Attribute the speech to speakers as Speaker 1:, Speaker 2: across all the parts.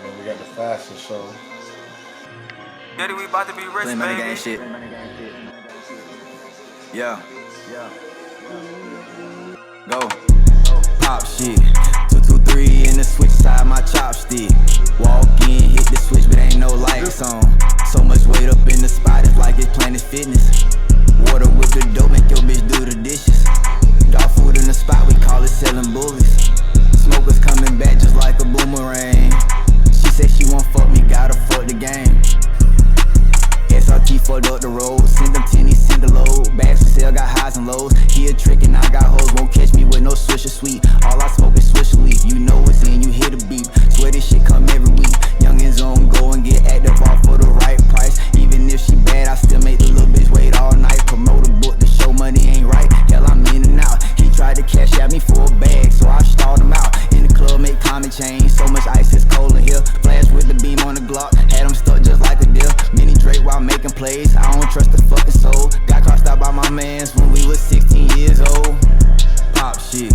Speaker 1: And we got the fashion show.
Speaker 2: Daddy, we about to be rich,
Speaker 3: Money
Speaker 2: baby.
Speaker 3: gang shit. Yeah. Go. Pop shit. 223 in the switch side, my chopstick. Walk in, hit the switch, but ain't no lights on. So much weight up in the spot, it's like it's Planet Fitness. Water with the dope, make your bitch do the dishes. Dog food in the spot, we call it selling bullies. Smokers coming back just like a boomerang. She said she won't fuck me, gotta fuck the game. SRT fucked up the road, send them tennies, send the load. Bags for sale, got highs and lows. He a trick and I got hoes, won't catch me with no Swisher Sweet. All I smoke is Swisher Leaf, you know it's in, you hear the beep. Swear this shit come every week. Youngins on go and get active off for the right price. Even if she bad, I still make the little bitch wait all night. Promote a book, the show money ain't right. Hell, I'm in and out. He tried to cash at me for a bag, so I stalled him out. In the club, make common change. So much ice, it's cold in here. Flash with the beam on the Glock, had him stuck just like a deer. Mini Drake while making plays. I don't trust the fucking soul. Got crossed out by my mans when we was 16 years old. Pop shit.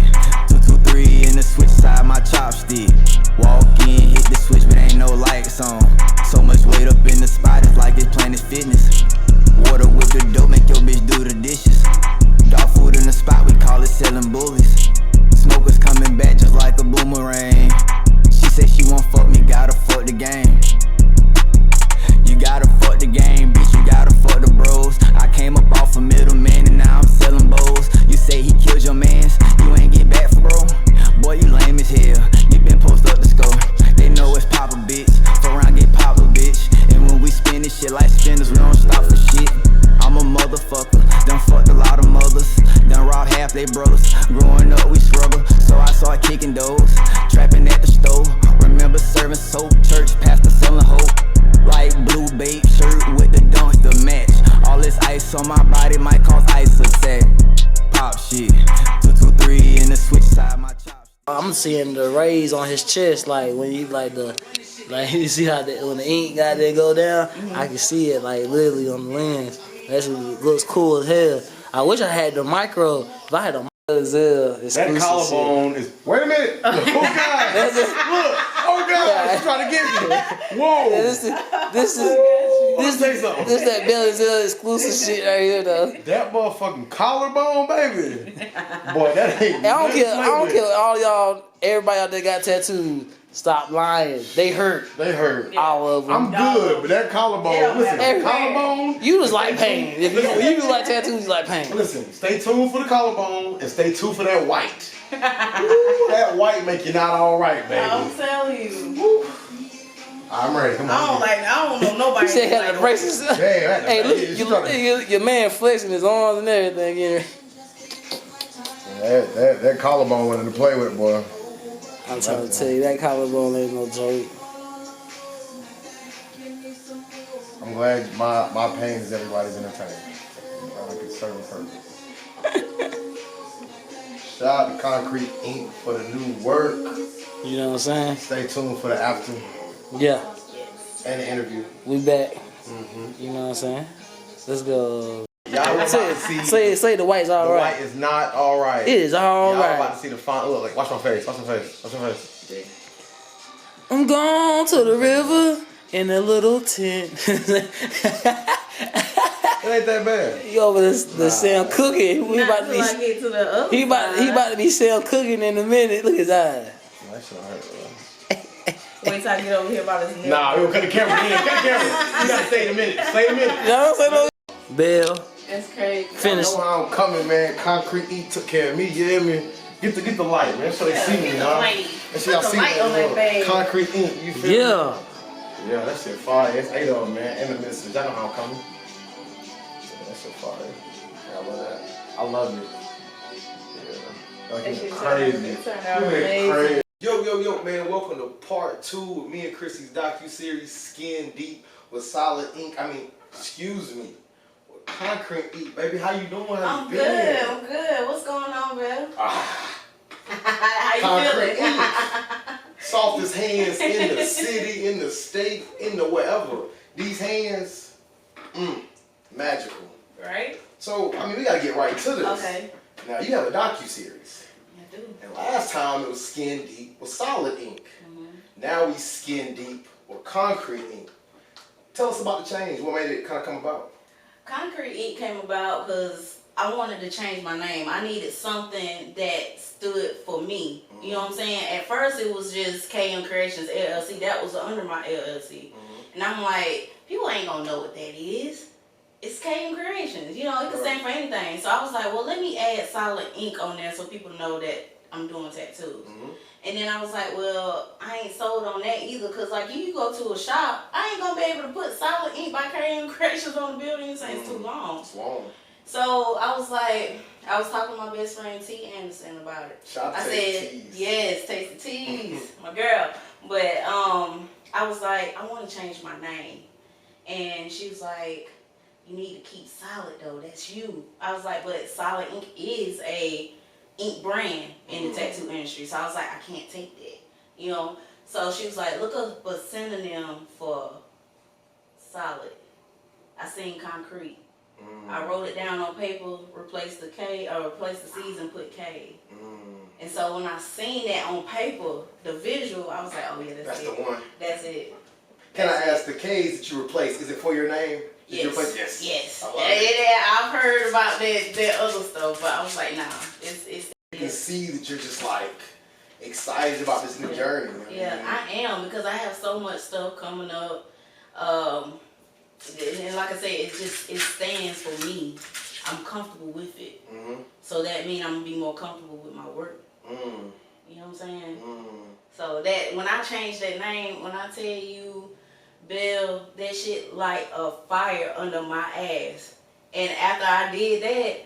Speaker 3: 223 in the switch side, my chopstick. Walk in, hit the switch, but ain't no lights on. So much weight up in the spot, it's like it's Planet Fitness. Water with the dope, make your bitch do the dishes. Dog food in the spot, we call it selling bullies. Smokers coming back just like a boomerang. She said she won't fuck me, gotta fuck the game. You gotta fuck the game, bitch, you gotta fuck the bros. I came up off a middleman and now I'm selling bowls. You say he killed your mans, you ain't get back for bro. Boy, you lame as hell, you been posted up the scope. They know it's Papa, bitch, for around get Papa, bitch. And when we spin this shit like spinners, we don't stop for shit. I'm a motherfucker, done fucked a lot of mothers, done robbed half they brothers. Growing up we struggle, so I started kicking doors, trapping at the stove. Remember serving soap, church pastor selling hope. Like blue babe shirt with the dunks to match. All this ice on my body might cause ice attack. Pop shit, 223 in the switch side, my chop.
Speaker 4: I'm seeing the rays on his chest, like when you you see how when the ink got there go down. I can see it like literally on the lens. That shit looks cool as hell. I wish I had the micro. If I had the Zell exclusive
Speaker 1: that collarbone is. Wait a minute. Oh God. Look. Oh God. She's trying to get me. Whoa.
Speaker 4: Yeah, this that Belly Zell exclusive shit right here though.
Speaker 1: That motherfucking collarbone, baby. Boy, that ain't.
Speaker 4: I don't care all y'all, everybody out there got tattoos. Stop lying. They hurt. All of them.
Speaker 1: I'm good, but that collarbone, listen, collarbone.
Speaker 4: You just like pain. If you just like tattoos, you like pain.
Speaker 1: Listen, stay tuned for the collarbone and stay tuned for that white. Ooh, that white make you not all right, baby.
Speaker 5: I'm telling you.
Speaker 1: I'm ready. Come on.
Speaker 5: I don't know nobody.
Speaker 4: You said he had the braces. Hey, look, your man flexing his arms and everything.
Speaker 1: That collarbone wasn't to play with, boy.
Speaker 4: I'm trying to tell you, that collarbone ain't no joke.
Speaker 1: I'm glad my pain is everybody's entertainment. I can serve a purpose. Shout out to Concrete Ink for the new work.
Speaker 4: You know what I'm saying?
Speaker 1: Stay tuned for the after.
Speaker 4: Yeah.
Speaker 1: And the interview.
Speaker 4: We back. You know what I'm saying? Let's go.
Speaker 1: Y'all about to see.
Speaker 4: Say the white's all right.
Speaker 1: The white is not all right.
Speaker 4: It is all right.
Speaker 1: Y'all about to see the font. Look, like, watch my face. Watch my face.
Speaker 4: I'm going to the river in a little tent.
Speaker 1: It ain't that bad.
Speaker 4: You over the Sam cooking. We about to be.
Speaker 5: Like get to the other
Speaker 4: He about to be Sam cooking in a minute. Look at his eyes.
Speaker 1: That shit hurt, bro.
Speaker 5: Wait till I get over here about his neck.
Speaker 1: Nah, we'll cut the camera in. Cut the camera. You gotta stay in a minute. Stay in a minute.
Speaker 4: Y'all don't say no. Bell.
Speaker 5: That's crazy.
Speaker 4: Finish.
Speaker 1: You know how I'm coming, man. Concrete Ink took care of me. You hear me? Get the light, man. So they see me, y'all. That shit y'all see me. Concrete Ink. You feel me? Yeah, that shit fire. It's 8 of them, man. And the missus. Y'all know how I'm coming. Yeah, that shit fire. Yeah, I love that. I love it. Yeah. Like, it's crazy. Crazy. Yo, man. Welcome to part 2 with me and Kristy's docuseries, Skin Deep with Solid Ink. Excuse me. Concrete Ink, baby. How you doing?
Speaker 5: I'm good. What's going on, man? How you feeling?
Speaker 1: Softest hands in the city, in the state, in the wherever. These hands, magical.
Speaker 5: Right?
Speaker 1: So, we gotta get right to this.
Speaker 5: Okay.
Speaker 1: Now, you have a docuseries.
Speaker 5: I do.
Speaker 1: And last time it was Skin Deep with Solid Ink. Now we skin deep or concrete ink. Tell us about the change. What made it kind of come about?
Speaker 5: Concrete ink came about because I wanted to change my name. I needed something that stood for me. You know what I'm saying? At first it was just KM Creations LLC. That was under my LLC. And I'm like, people ain't gonna know what that is. It's KM Creations. You know, it can stand for anything. So I was like, well, let me add solid ink on there so people know that I'm doing tattoos. And then I was like, well, I ain't sold on that either, because like you go to a shop, I ain't gonna be able to put solid ink by KM Creations on the building and say it's too long.
Speaker 1: It's long.
Speaker 5: So I was like, I was talking to my best friend T Anderson about it.
Speaker 1: Shout out
Speaker 5: I
Speaker 1: to
Speaker 5: said,
Speaker 1: T's.
Speaker 5: yes, Tasty T's, my girl. But I was like, I want to change my name. And she was like, you need to keep Solid though, that's you. I was like, but Solid Ink is a ink brand in the tattoo industry. So I was like, I can't take that, you know. So she was like, look up a synonym for Solid. I seen concrete. I wrote it down on paper, replaced the K, or replaced the C's and put K. And so when I seen that on paper, the visual, I was like, oh yeah, that's it.
Speaker 1: the one.
Speaker 5: That's it.
Speaker 1: Can I ask, the K's that you replaced, is it for your name? Did you replace?
Speaker 5: Yes.
Speaker 1: I love it.
Speaker 5: I've heard about that other stuff, but I was like, nah, it's.
Speaker 1: You can see that you're just like excited about this new journey.
Speaker 5: Yeah, I am, because I have so much stuff coming up. And like I said, it stands for me. I'm comfortable with it. So that means I'm gonna be more comfortable with my work. You know what I'm saying? So that when I changed that name, when I tell you, Bill, that shit like a fire under my ass. And after I did that,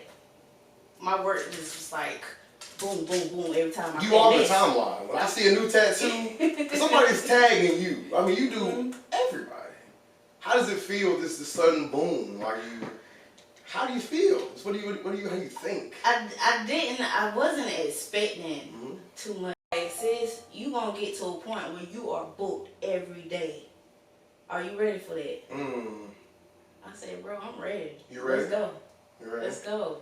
Speaker 5: my work just was like boom, boom, boom every time I
Speaker 1: You on the timeline. When I see a new tattoo, somebody's tagging you. I mean, you do everybody. How does it feel, this sudden boom? Like how do you feel? How do you think?
Speaker 5: I wasn't expecting too much. Like, sis, you gonna get to a point where you are booked every day. Are you ready for that? I said, bro, I'm ready.
Speaker 1: You ready?
Speaker 5: Let's go.
Speaker 1: You ready?
Speaker 5: Let's go.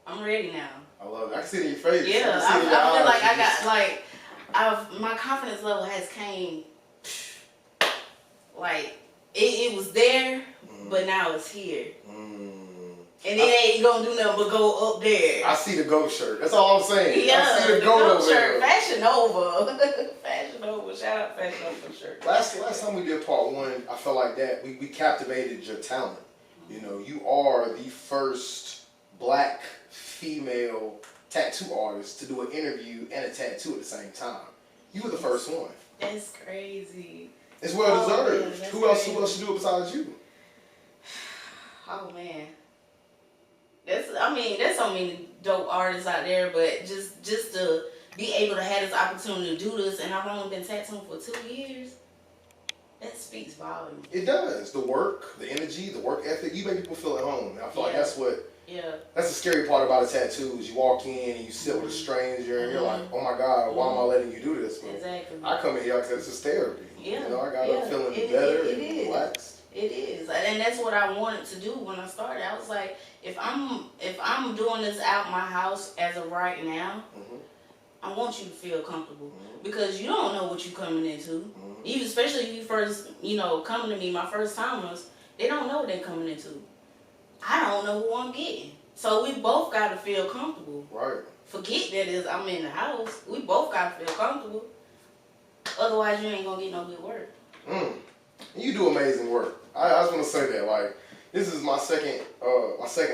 Speaker 5: I'm ready now.
Speaker 1: I love it. I can see it in your face.
Speaker 5: Yeah, I feel like I got like my confidence level has came. Like it was there, but now it's here. And it ain't gonna do nothing but go up there.
Speaker 1: I see the GOAT shirt. That's all I'm saying.
Speaker 5: Yeah,
Speaker 1: I see the
Speaker 5: GOAT shirt.
Speaker 1: there.
Speaker 5: Fashion Nova. Fashion Nova. Shout out Fashion Nova shirt.
Speaker 1: Last time we did part one, I felt like that we captivated your talent. You know, you are the first black female tattoo artist to do an interview and a tattoo at the same time. You were the first one.
Speaker 5: That's crazy.
Speaker 1: It's well deserved.
Speaker 5: Man,
Speaker 1: who else should do it besides you?
Speaker 5: Oh man. There's so many dope artists out there, but just to be able to have this opportunity to do this, and I've only been tattooing for 2 years, that speaks volumes.
Speaker 1: It does. The work, the energy, the work ethic, you make people feel at home. And I feel like that's the scary part about a tattoo is you walk in and you sit with a stranger and you're like, oh my God, why am I letting you do this? But
Speaker 5: exactly.
Speaker 1: I come in here because it's therapy.
Speaker 5: Yeah.
Speaker 1: You know, I got up feeling better and relaxed.
Speaker 5: It is, and that's what I wanted to do when I started. I was like, if I'm doing this out my house as of right now, I want you to feel comfortable because you don't know what you're coming into. Even especially if you first, coming to me, my first timers, they don't know what they're coming into. I don't know who I'm getting, so we both got to feel comfortable.
Speaker 1: Right.
Speaker 5: Forget that I'm in the house. We both got to feel comfortable. Otherwise, you ain't gonna get no good work.
Speaker 1: You do amazing work. I just want to say that, like, this is my second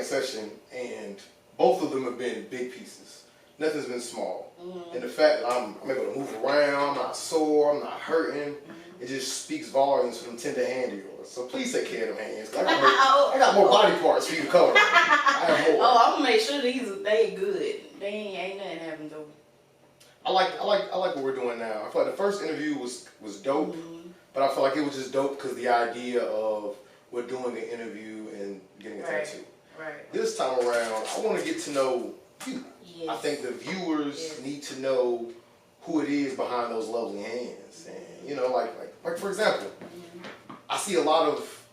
Speaker 1: session, and both of them have been big pieces. Nothing's been small. And the fact that I'm able to move around, I'm not sore, I'm not hurting, it just speaks volumes for them tender hands of yours. So please take care of them hands. I got more body parts for you to cover. I have more.
Speaker 5: Oh, I'm gonna make sure they good. They ain't nothing happened to them.
Speaker 1: I like what we're doing now. I feel like the first interview was dope. But I feel like it was just dope because the idea of we're doing an interview and getting a tattoo.
Speaker 5: Right.
Speaker 1: This time around, I want to get to know you.
Speaker 5: Yes.
Speaker 1: I think the viewers need to know who it is behind those lovely hands. And, like for example, I see a lot of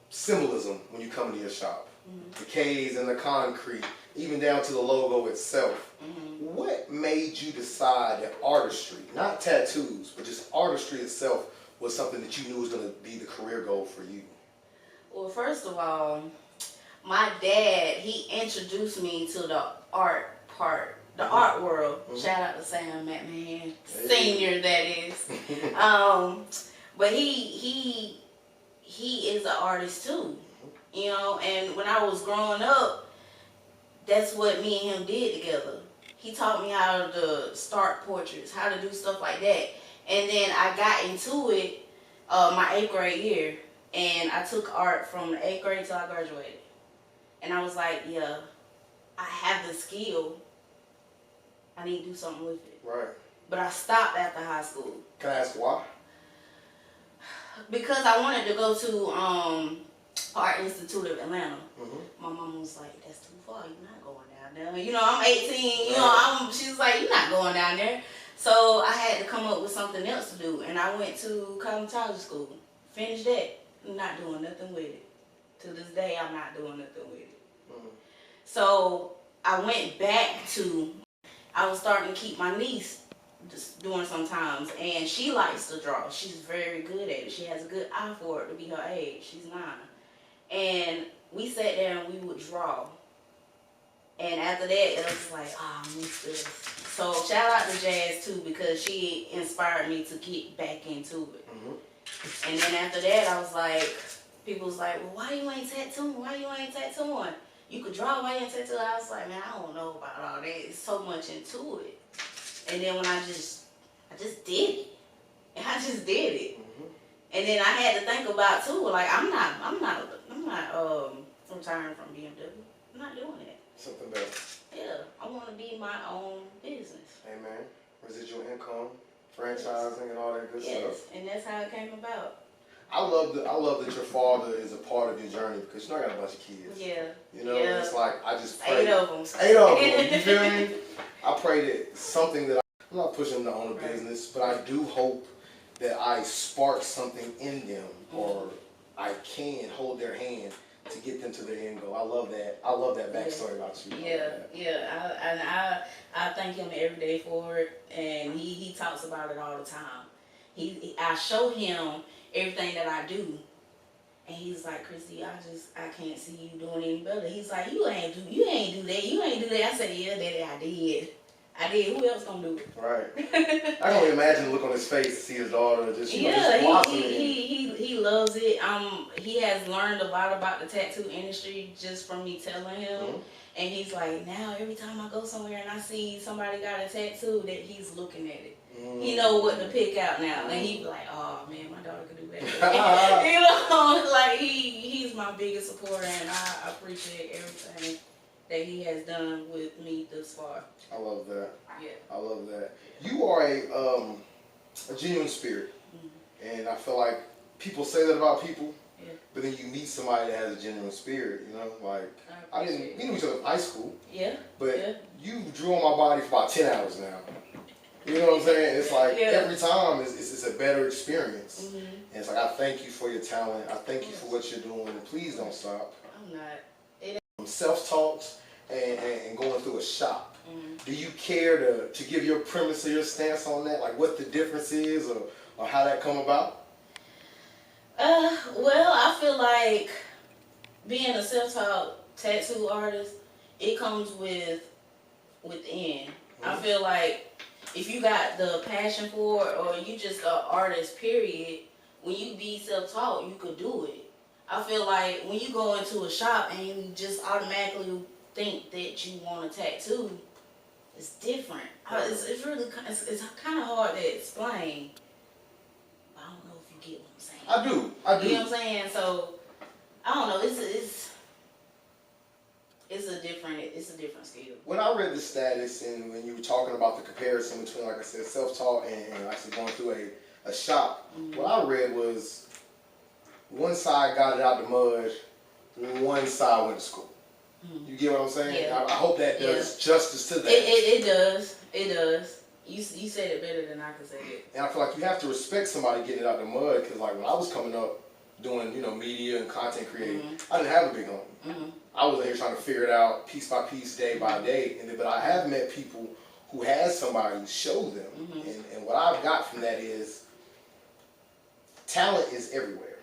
Speaker 1: symbolism when you come into your shop. The K's and the concrete. even down to the logo itself. What made you decide that artistry, not tattoos, but just artistry itself, was something that you knew was going to be the career goal for you?
Speaker 5: Well, first of all, my dad, he introduced me to the art part, the art world. Shout out to Zell Mcmahand, senior, that is. But he is an artist too, you know. And when I was growing up, that's what me and him did together. He taught me how to start portraits, how to do stuff like that. And then I got into it my 8th grade year, and I took art from the 8th grade till I graduated. And I was like, yeah, I have the skill. I need to do something with it.
Speaker 1: Right.
Speaker 5: But I stopped after high school.
Speaker 1: Can I ask why?
Speaker 5: Because I wanted to go to Art Institute of Atlanta. My mom was like, that's too far. You're not going down there. You know, I'm 18. You know, she was like, you're not going down there. So I had to come up with something else to do. And I went to cosmetology school. Finished that. Not doing nothing with it. To this day, I'm not doing nothing with it. So I went back to, I was starting to keep my niece just doing sometimes, and she likes to draw. She's very good at it. She has a good eye for it to be her age. She's 9. And we sat there and we would draw. And after that, it was like, oh, I miss this. So shout out to Jazz too, because she inspired me to get back into it. And then after that, I was like, people was like, well, why you ain't tattooing? Why you ain't tattooing? You could draw, why you ain't tattooing? I was like, man, I don't know about all that. It's so much into it. And then when I just did it. And I just did it. And then I had to think about too, like I'm not retiring from BMW. I'm not doing that.
Speaker 1: Something better.
Speaker 5: Yeah, I want to be my own business.
Speaker 1: Amen. Residual income, franchising, and all that good stuff.
Speaker 5: Yes, and that's how it came about.
Speaker 1: I love that your father is a part of your journey, because you know I got a bunch of kids.
Speaker 5: Yeah.
Speaker 1: You know, it's like I just pray.
Speaker 5: 8 of them.
Speaker 1: 8 of them. You feel me? I pray that something that I'm not pushing them to own a business, but I do hope that I spark something in them, or I can hold their hand to get them to their end goal. I love that. I love that backstory about you.
Speaker 5: I thank him every day for it, and he talks about it all the time. I show him everything that I do, and he's like, Kristy, I can't see you doing any better. He's like, you ain't do that. You ain't do that. I said, yeah, Daddy, I did. Who else gonna do it?
Speaker 1: Right. I can only imagine the look on his face to see his daughter just blossoming.
Speaker 5: He loves it. He has learned a lot about the tattoo industry just from me telling him. And he's like, now every time I go somewhere and I see somebody got a tattoo, that he's looking at it. He know what to pick out now, and he be like, oh man, my daughter could do better. You know, like he's my biggest supporter, and I appreciate everything that he has done with me thus far.
Speaker 1: I love that.
Speaker 5: Yeah.
Speaker 1: I love that. You are a genuine spirit, and I feel like people say that about people, but then you meet somebody that has a genuine spirit. You know, like I didn't meet each other in high school. But you drew on my body for about 10 hours now. You know what I'm saying? It's like every time it's a better experience. And it's like, I thank you for your talent. I thank you for what you're doing. And please don't stop.
Speaker 5: I'm not.
Speaker 1: Self-talks and going through a shop. Do you care to give your premise or your stance on that? Like what the difference is or how that come about?
Speaker 5: Well, I feel like being a self-taught tattoo artist, it comes within. I feel like if you got the passion for it, or you just an artist, period, when you be self-taught, you could do it. I feel like when you go into a shop and you just automatically think that you want a tattoo, it's different. It's kind of hard to explain. But I don't know if you get what I'm saying.
Speaker 1: I do.
Speaker 5: You know what I'm saying? So I don't know. It's a different skill.
Speaker 1: When I read the status and when you were talking about the comparison between, like I said, self-taught and actually going through a shop, what I read was one side got it out the mud, one side went to school. You get what I'm saying?
Speaker 5: Yeah.
Speaker 1: I hope that does justice to that.
Speaker 5: It does. It does. You said it better than I could say it.
Speaker 1: And I feel like you have to respect somebody getting it out the mud, because like when I was coming up doing, media and content creating, I didn't have a big home. I was in here trying to figure it out piece by piece, day by day. But I have met people who had somebody show them. And what I've got from that is talent is everywhere.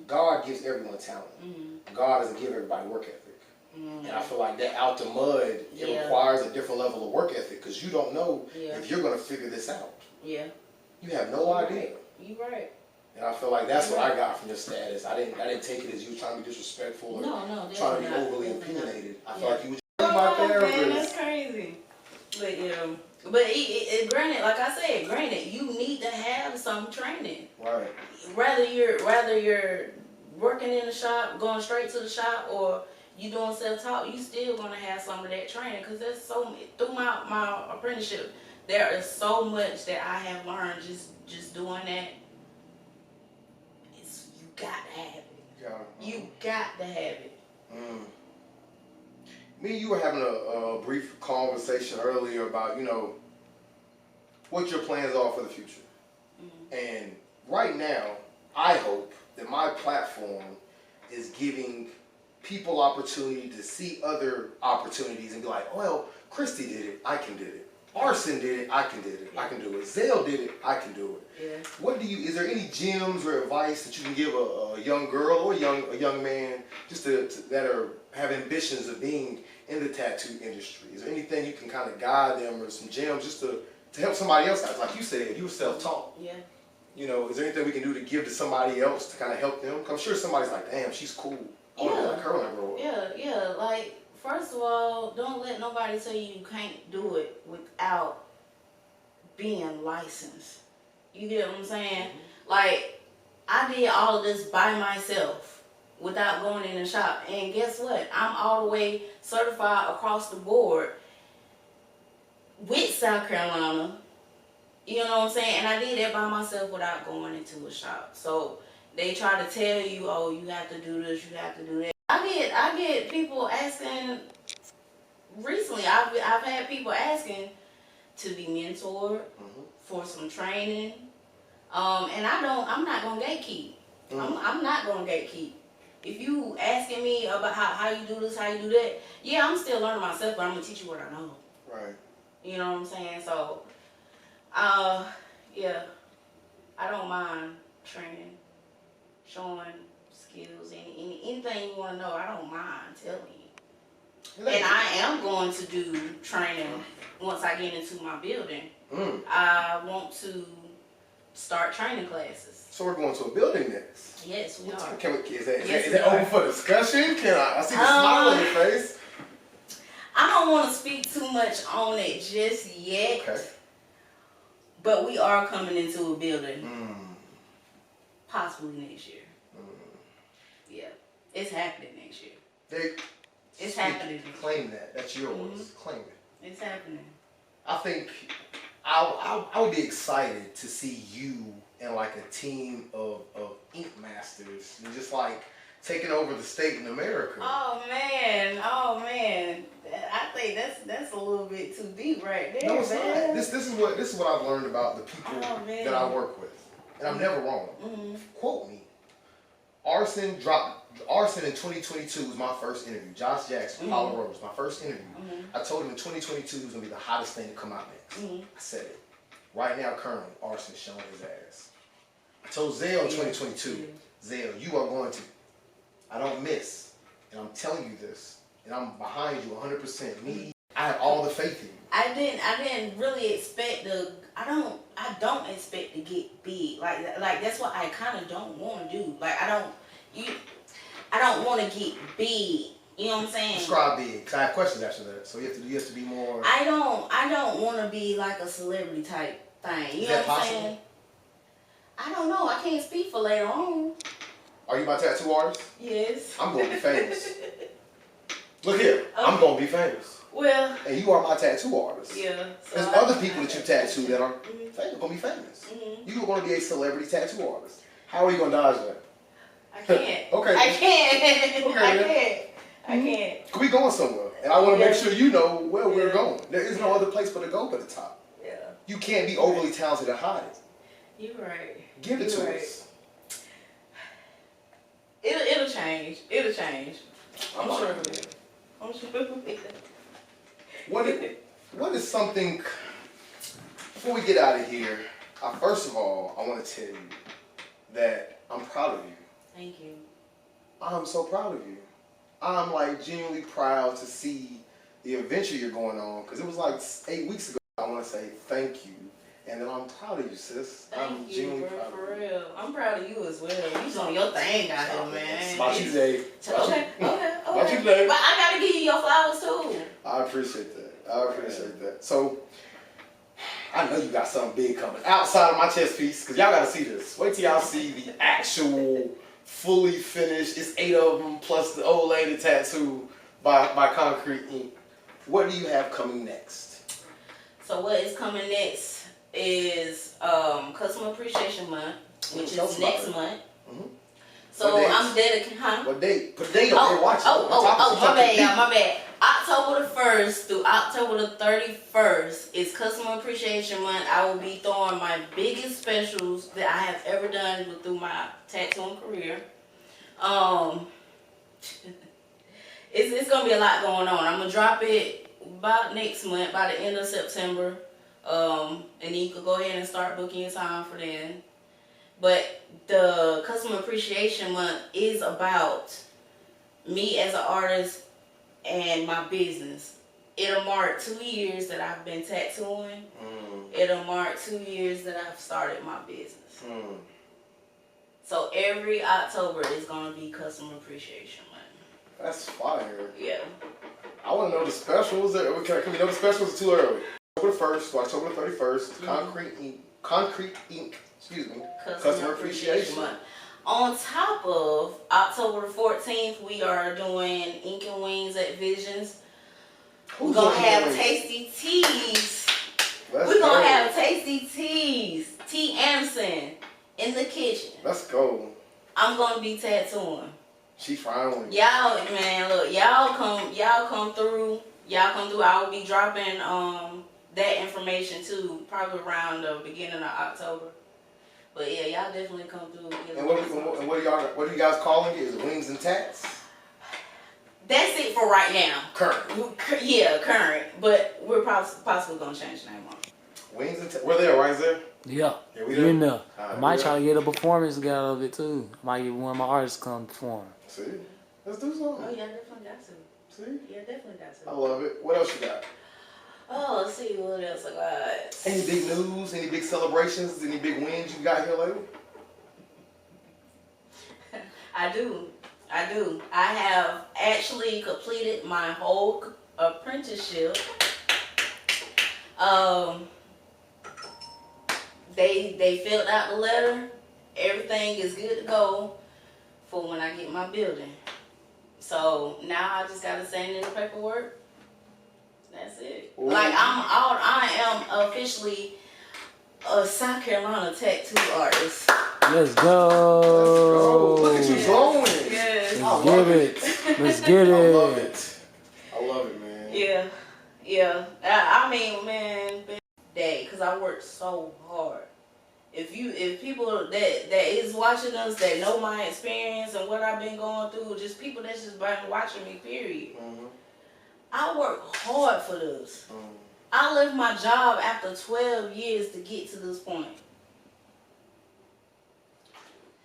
Speaker 1: God gives everyone talent. God doesn't give everybody work ethic. And I feel like that out the mud, it requires a different level of work ethic because you don't know if you're going to figure this out. Yeah. You have no idea.
Speaker 5: You're right.
Speaker 1: And I feel like that's what I got from your status. I didn't take it as you trying to be disrespectful or trying to be overly opinionated. I feel like you was my therapist.
Speaker 5: Man, that's crazy. But but granted, like I said, granted, you need to have some training.
Speaker 1: Right.
Speaker 5: Whether you're working in the shop, going straight to the shop, or you doing self-taught, you still gonna have some of that training. Cause there's so through my apprenticeship, there is so much that I have learned just doing that. You got to have it. You got to have it.
Speaker 1: Me and you were having a brief conversation earlier about, what your plans are for the future. And right now, I hope that my platform is giving people opportunity to see other opportunities and be like, well, Kristy did it, I can do it. Arson did it, I can do it. I can do it. Zell did it, I can do it. Is there any gems or advice that you can give a young girl or a young man just that have ambitions of being in the tattoo industry? Is there anything you can kind of guide them or some gems just to help somebody else out? Like you said, you were self-taught.
Speaker 5: Yeah.
Speaker 1: Is there anything we can do to give to somebody else to kind of help them? 'Cause I'm sure somebody's like, damn, she's cool. I want to be like her when I grow up.
Speaker 5: Yeah. Like, first of all, don't let nobody tell you can't do it without being licensed. You get what I'm saying? Like, I did all of this by myself without going in the shop. And guess what? I'm all the way certified across the board with South Carolina. You know what I'm saying? And I did that by myself without going into a shop. So they try to tell you, oh, you have to do this, you have to do that. I get people asking. Recently, I've had people asking to be mentored for some training, and I'm not gonna gatekeep. I'm not gonna gatekeep. If you asking me about how you do this, how you do that, yeah, I'm still learning myself, but I'm gonna teach you what I know.
Speaker 1: Right. You
Speaker 5: know what I'm saying? So, yeah, I don't mind training, showing skills, anything you want to know. I don't mind telling you. And I am going to do training once I get into my building. I want to start training classes.
Speaker 1: So we're going to a building next.
Speaker 5: Yes, we are.
Speaker 1: Is that open for discussion? I see the smile on your face.
Speaker 5: I don't want to speak too much on it just yet. Okay. But we are coming into a building. Possibly next year. Yeah. It's happening next year. It's happening.
Speaker 1: Claim that. That's yours. Claim it.
Speaker 5: It's happening.
Speaker 1: I think I would be excited to see you and like a team of ink masters and just like taking over the state in America.
Speaker 5: Oh man. I think that's a little bit too deep right there.
Speaker 1: No, it's not. This is what I've learned about the people that I work with, and I'm never wrong. Quote me. Arson in 2022 was my first interview. Josh Jackson, Apollo Road was my first interview. I told him in 2022 was gonna be the hottest thing to come out next. I said it. Right now, currently, Arson's showing his ass. I told Zell in 2022, Zell, you are going to. I don't miss, and I'm telling you this, and I'm behind you 100%. Me, I have all the faith in you. I
Speaker 5: didn't really expect I don't expect to get big. Like that's what I kind of don't want to do. Like I don't want to get big. You know what I'm saying?
Speaker 1: Describe big. 'Cause I have questions after that. So you have to be more.
Speaker 5: I don't want to be like a celebrity type thing. You know what I'm saying? I don't know. I can't speak for later on.
Speaker 1: Are you my tattoo artist?
Speaker 5: Yes.
Speaker 1: I'm gonna be famous. Look here, I'm gonna be famous.
Speaker 5: Well.
Speaker 1: And you are my tattoo artist.
Speaker 5: Yeah. So
Speaker 1: there's other people that you tattoo that are gonna be famous. You're gonna be a celebrity tattoo artist. How are you gonna dodge that?
Speaker 5: I can't.
Speaker 1: Okay.
Speaker 5: I can't. Okay, I can't.
Speaker 1: Could we going somewhere? And I want to make sure you know where we're going. There is no other place but to go but the top.
Speaker 5: Yeah.
Speaker 1: You can't be overly talented and hide it.
Speaker 5: You're right.
Speaker 1: Give it to us.
Speaker 5: It'll change. I'm sure it will.
Speaker 1: What is something, before we get out of here, first of all, I want to tell you that I'm proud of you.
Speaker 5: Thank you.
Speaker 1: I'm so proud of you. I'm like genuinely proud to see the adventure you're going on, because it was like 8 weeks ago. I want to say thank you, and then I'm proud of you, sis.
Speaker 5: Thank you, bro, for real. I'm proud of you as well. You doing your thing out here, man.
Speaker 1: It's about you today.
Speaker 5: Okay.
Speaker 1: About you today.
Speaker 5: But I gotta give you your flowers too.
Speaker 1: I appreciate that. So, I know you got something big coming outside of my chest piece, because y'all gotta see this. Wait till y'all see the actual, fully finished, it's 8 of them, plus the old lady tattoo by Concrete Ink. What do you have coming next?
Speaker 5: So what is coming next is Customer Appreciation Month, which is next month. Mm-hmm. So I'm dedicating,
Speaker 1: What date? Put a date on there, watch it.
Speaker 5: My bad. October the 1st through October the 31st is Customer Appreciation Month. I will be throwing my biggest specials that I have ever done through my tattooing career. It's gonna be a lot going on. I'm gonna drop it about next month, by the end of September. And then you can go ahead and start booking your time for then. But the Customer Appreciation Month is about me as an artist and my business. It'll mark 2 years that I've been tattooing. It'll mark 2 years that I've started my business. So every October is going to be Customer Appreciation Month.
Speaker 1: That's fire.
Speaker 5: Yeah.
Speaker 1: I want to know the specials. Can we know the specials? It's too early. October the 1st to October the 31st, Concrete Ink, Customer Appreciation Month.
Speaker 5: On top of October the 14th, we are doing Ink and Wings at Visions. We're going to have tasty teas. We're going to have tasty teas. T. Anderson in the kitchen.
Speaker 1: Let's go.
Speaker 5: I'm going to be tattooing.
Speaker 1: She fine with me.
Speaker 5: Y'all, man, look, y'all come through. I will be dropping that information too, probably around the beginning of October. But yeah, y'all definitely come through.
Speaker 1: And what are you guys calling it? Is it Wings and Tats?
Speaker 5: That's it for right now.
Speaker 1: Current.
Speaker 5: Yeah, current. But we're possibly gonna change the name on it.
Speaker 1: Wings and Tats. We're there, right there?
Speaker 4: Yeah.
Speaker 1: We there?
Speaker 4: You know. I might try to get a performance out of it too. I might get one of my artists to come perform.
Speaker 1: See? Let's do something.
Speaker 5: Oh yeah, definitely got to.
Speaker 1: See?
Speaker 5: Yeah, definitely got to.
Speaker 1: I love it. What else you got?
Speaker 5: Oh, let's see what else I got.
Speaker 1: Any big news? Any big celebrations? Any big wins you got here lately?
Speaker 5: I do. I have actually completed my whole apprenticeship. They filled out the letter. Everything is good to go for when I get my building. So now I just gotta send in the paperwork. That's it. Ooh. Like I am officially a South Carolina tattoo artist.
Speaker 4: Let's go.
Speaker 1: Look at you going.
Speaker 5: Yes.
Speaker 4: Let's get it.
Speaker 1: I love it. I love it, man.
Speaker 5: Yeah. I mean, man, day, because I worked so hard. If people that is watching us that know my experience and what I've been going through, just people that's just been watching me, period. I worked hard for this. I left my job after 12 years to get to this point.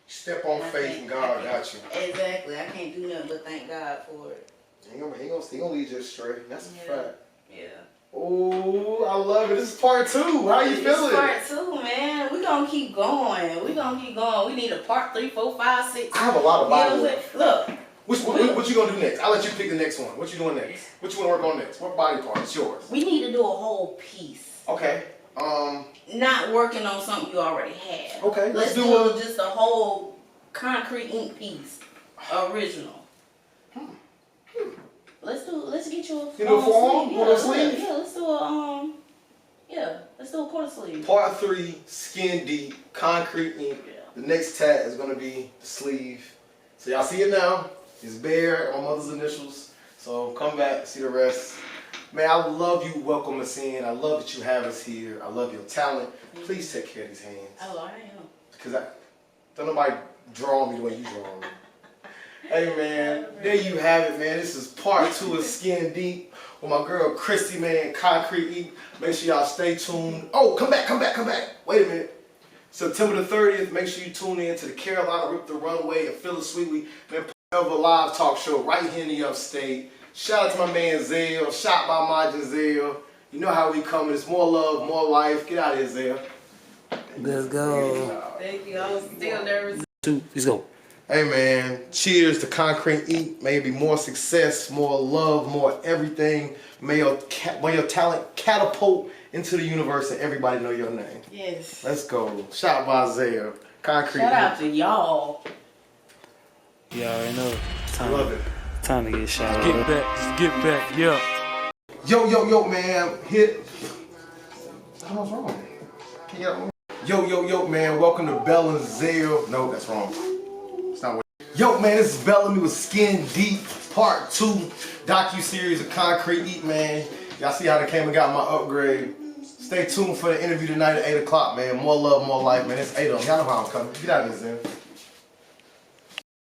Speaker 1: Step on faith and God got you.
Speaker 5: Exactly. I can't do nothing but thank God for it.
Speaker 1: He gonna lead you astray. That's a fact.
Speaker 5: Yeah.
Speaker 1: Oh, I love it. This is part 2. How you feeling?
Speaker 5: Part 2, man. We're going to keep going. We need a part 3, 4, 5, 6.
Speaker 1: I have a lot of body work.
Speaker 5: Look.
Speaker 1: What you gonna do next? I'll let you pick the next one. What you doing next? What you wanna work on next? What body part? It's yours.
Speaker 5: We need to do a whole piece.
Speaker 1: Okay.
Speaker 5: Not working on something you already have.
Speaker 1: Okay.
Speaker 5: Let's do just a whole Concrete Ink piece. Original. Let's get you a
Speaker 1: sleeve.
Speaker 5: Yeah, let's do a quarter sleeve.
Speaker 1: Part 3, skin deep, Concrete Ink.
Speaker 5: Yeah.
Speaker 1: The next tat is gonna be the sleeve. So y'all see it now. It's bare, my mother's initials. So come back, see the rest. Man, I love you. Welcome us in. I love that you have us here. I love your talent. Please take care of these hands.
Speaker 5: Oh, I am.
Speaker 1: Because don't nobody draw me the way you draw me. Hey man, there you have it, man. This is part 2 of Skin Deep with my girl Kristy, man, Concrete Eat. Make sure y'all stay tuned. Oh, come back. Wait a minute. September the 30th, make sure you tune in to the Carolina Rip the Runway and Feel It Sweetly, man, of a live talk show right here in the upstate. Shout out to my man Zell, shot by Majin Zell. You know how we coming. It's more love, more life. Get out of here, Zell.
Speaker 4: Let's go.
Speaker 5: Thank you. I was still nervous.
Speaker 4: Let's go.
Speaker 1: Hey man, cheers to Concrete Eat. May it be more success, more love, more everything. May your talent catapult into the universe and everybody know your name.
Speaker 5: Yes.
Speaker 1: Let's go. Shout out by Zell. Concrete
Speaker 5: Shout
Speaker 1: Eat.
Speaker 5: out to y'all.
Speaker 4: You already know.
Speaker 1: Love it.
Speaker 4: Time to get shot.
Speaker 2: Get back, yeah.
Speaker 1: Yo, man. Hit. What's wrong? Can you help me? Yo, man. Welcome to Bell and Zell. No, that's wrong. It's not what. Yo, man. This is Bellamy with Skin Deep, part 2, docuseries of Concrete Eat, man. Y'all see how they came and got my upgrade. Stay tuned for the interview tonight at 8 o'clock, man. More love, more life, man. It's 8 of them. Y'all know how I'm coming. Get out of here, Zell.